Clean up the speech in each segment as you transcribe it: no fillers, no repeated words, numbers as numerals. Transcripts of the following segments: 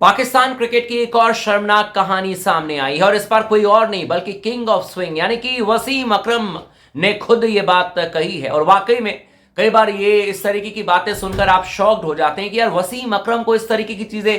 Pakistan cricket की एक और शर्मनाक कहानी सामने आई है और इस बार कोई और नहीं बल्कि किंग ऑफ स्विंग यानी कि वसीम अकरम ने खुद ये बात कही है। और वाकई में कई बार ये इस तरीके की बातें सुनकर आप शॉक्ड हो जाते हैं कि यार वसीम अकरम को इस तरीके की चीजें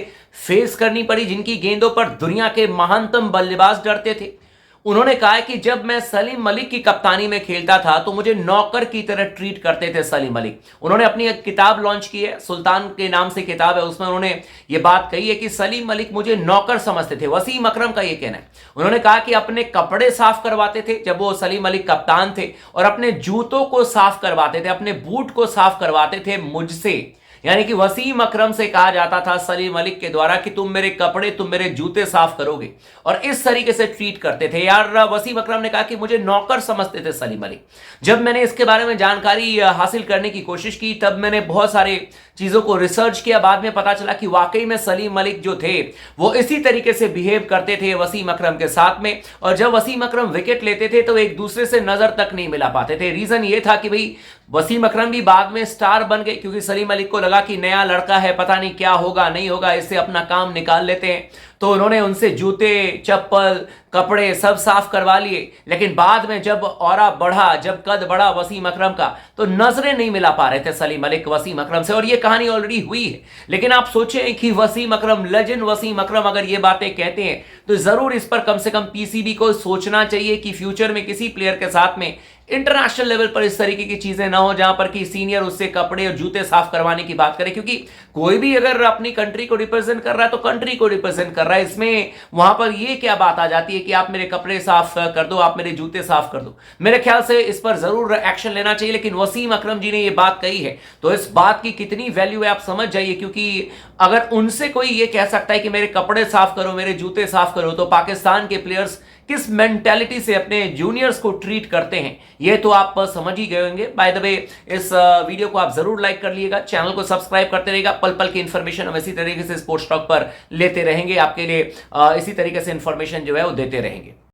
फेस करनी पड़ी जिनकी गेंदों पर दुनिया के महानतम बल्लेबाज डरते थे। उन्होंने कहा है कि जब मैं सलीम मलिक की कप्तानी में खेलता था तो मुझे नौकर की तरह ट्रीट करते थे सलीम मलिक। उन्होंने अपनी एक किताब लॉन्च की है, सुल्तान के नाम से किताब है, उसमें उन्होंने ये बात कही है कि सलीम मलिक मुझे नौकर समझते थे। वसीम अकरम का ये कहना है। उन्होंने कहा कि अपने कपड़े साफ करवाते थे जब वो सलीम मलिक कप्तान थे और अपने जूतों को साफ करवाते थे, अपने बूट को साफ करवाते थे मुझसे। यानी कि वसीम अकरम से कहा जाता था सलीम मलिक के द्वारा कि तुम मेरे कपड़े, तुम मेरे जूते साफ करोगे, और इस तरीके से ट्रीट करते थे। यार वसीम अकरम ने कहा कि मुझे नौकर समझते थे सलीम मलिक। जब मैंने इसके बारे में जानकारी हासिल करने की कोशिश की तब मैंने बहुत सारे चीजों को रिसर्च किया। बाद में पता चला कि वाकई में सलीम मलिक जो थे वो इसी तरीके से बिहेव करते थे वसीम अकरम के साथ में। और जब वसीम अकरम विकेट लेते थे तो एक दूसरे से नजर तक नहीं मिला पाते थे। रीजन ये था कि भाई वसीम अकरम भी बाद में स्टार बन गए क्योंकि सलीम मलिक को लगा कि नया लड़का है, पता नहीं क्या होगा नहीं होगा, इससे अपना काम निकाल लेते हैं। तो उन्होंने उनसे जूते, चप्पल, कपड़े सब साफ करवा लिए। लेकिन बाद में जब औरा बढ़ा, जब कद बढ़ा वसीम अकरम का, तो नजरें नहीं मिला पा रहे थे सलीम मलिक वसीम अकरम से। और ये कहानी ऑलरेडी हुई है। लेकिन आप सोचें कि वसीम अकरम, लेजेंड वसीम अकरम अगर ये बातें कहते हैं तो जरूर इस पर कम से कम पीसीबी को सोचना चाहिए कि फ्यूचर में किसी प्लेयर के साथ में इंटरनेशनल लेवल पर इस तरीके की चीजें ना हो जहां पर कि सीनियर उससे कपड़े और जूते साफ करवाने की बात करे। क्योंकि कोई भी अगर अपनी कंट्री को रिप्रेजेंट कर रहा है तो कंट्री को रिप्रेजेंट कर रहा है। इसमें वहां पर ये क्या बात आ जाती है कि आप मेरे कपड़े साफ कर दो, आप मेरे जूते साफ कर दो। मेरे ख्याल से इस पर जरूर एक्शन लेना चाहिए। लेकिन वसीम अकरम जी ने ये बात कही है तो इस बात की कितनी वैल्यू है आप समझ जाइए। क्योंकि अगर उनसे कोई ये कह सकता है कि मेरे कपड़े साफ करो, मेरे जूते साफ करो, तो पाकिस्तान के प्लेयर्स किस मेंटालिटी से अपने जूनियर्स को ट्रीट करते हैं ये तो आप समझ ही गए होंगे। बाय द वे इस वीडियो को आप जरूर लाइक कर लीजिएगा, चैनल को सब्सक्राइब करते रहिएगा। पल पल की इंफॉर्मेशन हम इसी तरीके से स्पोर्ट्स टॉक पर लेते रहेंगे, आपके लिए इसी तरीके से इंफॉर्मेशन जो है वो देते रहेंगे।